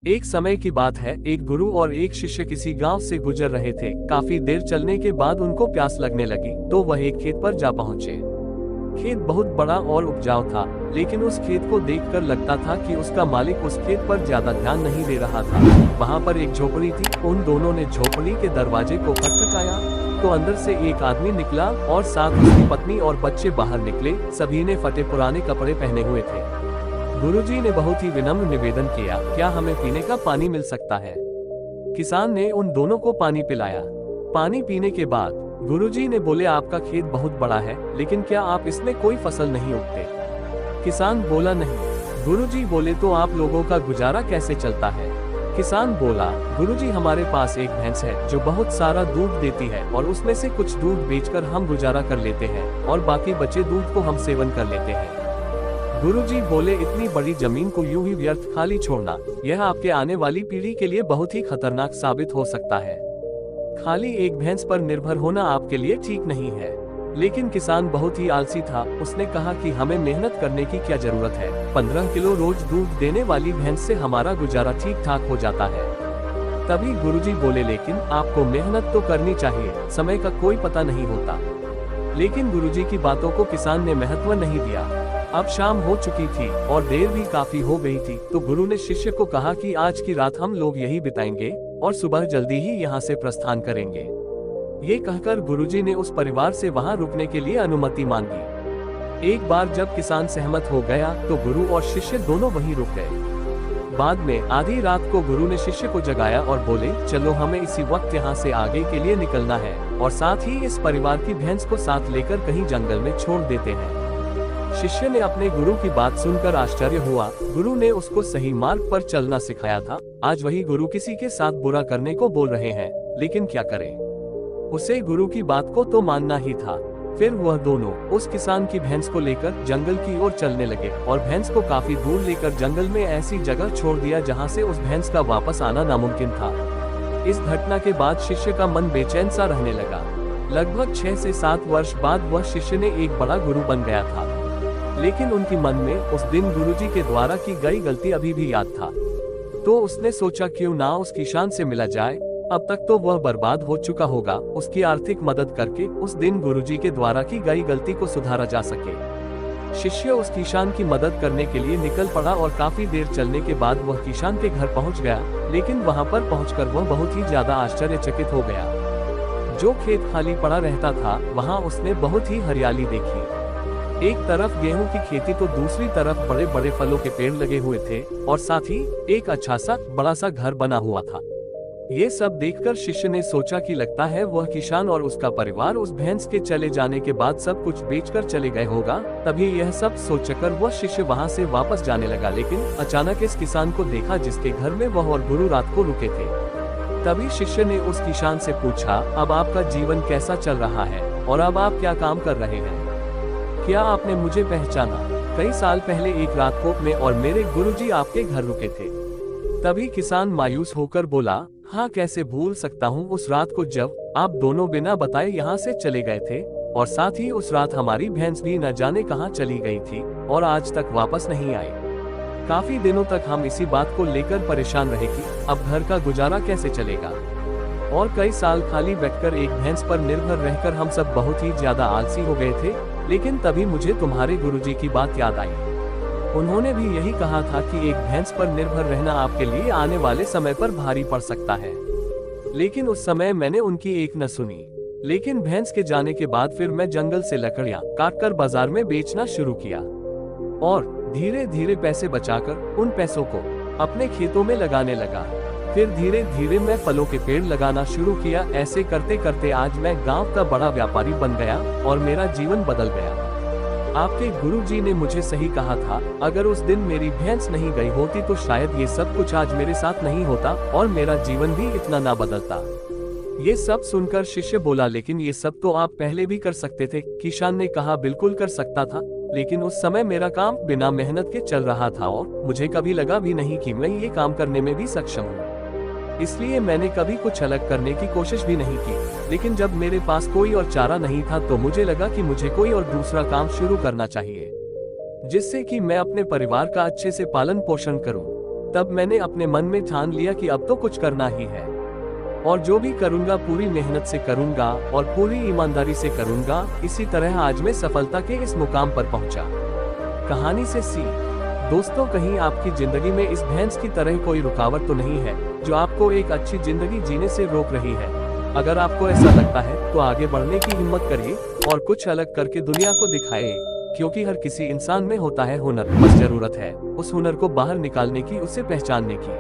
एक समय की बात है, एक गुरु और एक शिष्य किसी गांव से गुजर रहे थे। काफी देर चलने के बाद उनको प्यास लगने लगी तो वह एक खेत पर जा पहुंचे। खेत बहुत बड़ा और उपजाऊ था, लेकिन उस खेत को देखकर लगता था कि उसका मालिक उस खेत पर ज्यादा ध्यान नहीं दे रहा था। वहां पर एक झोपड़ी थी। उन दोनों ने झोपड़ी के दरवाजे को खटखटाया तो अंदर से एक आदमी निकला और साथ उसकी पत्नी और बच्चे बाहर निकले। सभी ने फटे पुराने कपड़े पहने हुए थे। गुरुजी ने बहुत ही विनम्र निवेदन किया, क्या हमें पीने का पानी मिल सकता है? किसान ने उन दोनों को पानी पिलाया। पानी पीने के बाद गुरुजी ने बोले, आपका खेत बहुत बड़ा है, लेकिन क्या आप इसमें कोई फसल नहीं उगते? किसान बोला, नहीं। गुरुजी बोले, तो आप लोगों का गुजारा कैसे चलता है? किसान बोला, गुरुजी हमारे पास एक भैंस है जो बहुत सारा दूध देती है और उसमें से कुछ दूध बेचकर हम गुजारा कर लेते हैं और बाकी बचे दूध को हम सेवन कर लेते हैं। गुरुजी बोले, इतनी बड़ी जमीन को यूं ही व्यर्थ खाली छोड़ना, यह आपके आने वाली पीढ़ी के लिए बहुत ही खतरनाक साबित हो सकता है। खाली एक भैंस पर निर्भर होना आपके लिए ठीक नहीं है। लेकिन किसान बहुत ही आलसी था। उसने कहा कि हमें मेहनत करने की क्या जरूरत है? 15 किलो रोज दूध देने वाली भैंस से हमारा गुजारा ठीक ठाक हो जाता है। तभी गुरुजी बोले, लेकिन आपको मेहनत तो करनी चाहिए, समय का कोई पता नहीं होता। लेकिन गुरुजी की बातों को किसान ने महत्व नहीं दिया। अब शाम हो चुकी थी और देर भी काफी हो गई थी, तो गुरु ने शिष्य को कहा कि आज की रात हम लोग यही बिताएंगे और सुबह जल्दी ही यहाँ से प्रस्थान करेंगे। ये कहकर गुरुजी ने उस परिवार से वहाँ रुकने के लिए अनुमति मांगी। एक बार जब किसान सहमत हो गया तो गुरु और शिष्य दोनों वहीं रुक गए। बाद में आधी रात को गुरु ने शिष्य को जगाया और बोले, चलो हमें इसी वक्त यहाँ से आगे के लिए निकलना है और साथ ही इस परिवार की भैंस को साथ लेकर कहीं जंगल में छोड़ देते हैं। शिष्य ने अपने गुरु की बात सुनकर आश्चर्य हुआ। गुरु ने उसको सही मार्ग पर चलना सिखाया था। आज वही गुरु किसी के साथ बुरा करने को बोल रहे हैं, लेकिन क्या करें? उसे गुरु की बात को तो मानना ही था। फिर वह दोनों उस किसान की भैंस को लेकर जंगल की ओर चलने लगे और भैंस को काफी दूर लेकर जंगल में ऐसी जगह छोड़ दिया जहाँ से उस भैंस का वापस आना नामुमकिन था। इस घटना के बाद शिष्य का मन बेचैन सा रहने लगा। लगभग 6 से 7 वर्ष बाद वह शिष्य ने एक बड़ा गुरु बन गया था, लेकिन उनकी मन में उस दिन गुरुजी के द्वारा की गई गलती अभी भी याद था। तो उसने सोचा, क्यों ना उस किसान से मिला जाए। अब तक तो वह बर्बाद हो चुका होगा, उसकी आर्थिक मदद करके उस दिन गुरुजी के द्वारा की गई गलती को सुधारा जा सके। शिष्य उस किसान की मदद करने के लिए निकल पड़ा और काफी देर चलने के बाद वह किसान के घर पहुंच गया। लेकिन वहां पर पहुंचकर वह बहुत ही ज्यादा आश्चर्यचकित हो गया। जो खेत खाली पड़ा रहता था, वहाँ उसने बहुत ही हरियाली देखी। एक तरफ गेहूं की खेती तो दूसरी तरफ बड़े बड़े फलों के पेड़ लगे हुए थे और साथ ही एक अच्छा सा बड़ा सा घर बना हुआ था। ये सब देखकर शिष्य ने सोचा कि लगता है वह किसान और उसका परिवार उस भैंस के चले जाने के बाद सब कुछ बेचकर चले गए होगा। तभी यह सब सोचकर वह शिष्य वहां से वापस जाने लगा, लेकिन अचानक इस किसान को देखा जिसके घर में वह और गुरु रात को रुके थे। तभी शिष्य ने उस किसान से पूछा, अब आपका जीवन कैसा चल रहा है और अब आप क्या काम कर रहे हैं? क्या आपने मुझे पहचाना? कई साल पहले एक रात को मैं और मेरे गुरुजी आपके घर रुके थे। तभी किसान मायूस होकर बोला, हाँ कैसे भूल सकता हूँ उस रात को जब आप दोनों बिना बताए यहाँ से चले गए थे, और साथ ही उस रात हमारी भैंस भी न जाने कहाँ चली गई थी और आज तक वापस नहीं आई। काफी दिनों तक हम इसी बात को लेकर परेशान रहे कि अब घर का गुजारा कैसे चलेगा। और कई साल खाली बैठकर एक भैंस पर निर्भर रहकर हम सब बहुत ही ज्यादा आलसी हो गए थे। लेकिन तभी मुझे तुम्हारे गुरुजी की बात याद आई। उन्होंने भी यही कहा था कि एक भैंस पर निर्भर रहना आपके लिए आने वाले समय पर भारी पड़ सकता है। लेकिन उस समय मैंने उनकी एक न सुनी। लेकिन भैंस के जाने के बाद फिर मैं जंगल से लकड़ियां काटकर बाजार में बेचना शुरू किया और धीरे धीरे पैसे बचाकर उन पैसों को अपने खेतों में लगाने लगा। फिर धीरे धीरे मैं फलों के पेड़ लगाना शुरू किया। ऐसे करते करते आज मैं गांव का बड़ा व्यापारी बन गया और मेरा जीवन बदल गया। आपके गुरुजी ने मुझे सही कहा था, अगर उस दिन मेरी भैंस नहीं गई होती तो शायद ये सब कुछ आज मेरे साथ नहीं होता और मेरा जीवन भी इतना ना बदलता। ये सब सुनकर शिष्य बोला, लेकिन ये सब तो आप पहले भी कर सकते थे। किसान ने कहा, बिल्कुल कर सकता था, लेकिन उस समय मेरा काम बिना मेहनत के चल रहा था और मुझे कभी लगा भी नहीं कि मैं ये काम करने में भी सक्षम हूँ। इसलिए मैंने कभी कुछ अलग करने की कोशिश भी नहीं की। लेकिन जब मेरे पास कोई और चारा नहीं था तो मुझे लगा कि मुझे कोई और दूसरा काम शुरू करना चाहिए, जिससे कि मैं अपने परिवार का अच्छे से पालन पोषण करूं। तब मैंने अपने मन में ठान लिया कि अब तो कुछ करना ही है, और जो भी करूंगा पूरी मेहनत से करूंगा और पूरी ईमानदारी से करूंगा। इसी तरह आज मैं सफलता के इस मुकाम पर पहुंचा। कहानी से सीख। दोस्तों, कहीं आपकी जिंदगी में इस भैंस की तरह कोई रुकावट तो नहीं है जो आपको एक अच्छी जिंदगी जीने से रोक रही है। अगर आपको ऐसा लगता है तो आगे बढ़ने की हिम्मत करिए और कुछ अलग करके दुनिया को दिखाए, क्योंकि हर किसी इंसान में होता है हुनर, बस जरूरत है उस हुनर को बाहर निकालने की, उसे पहचानने की।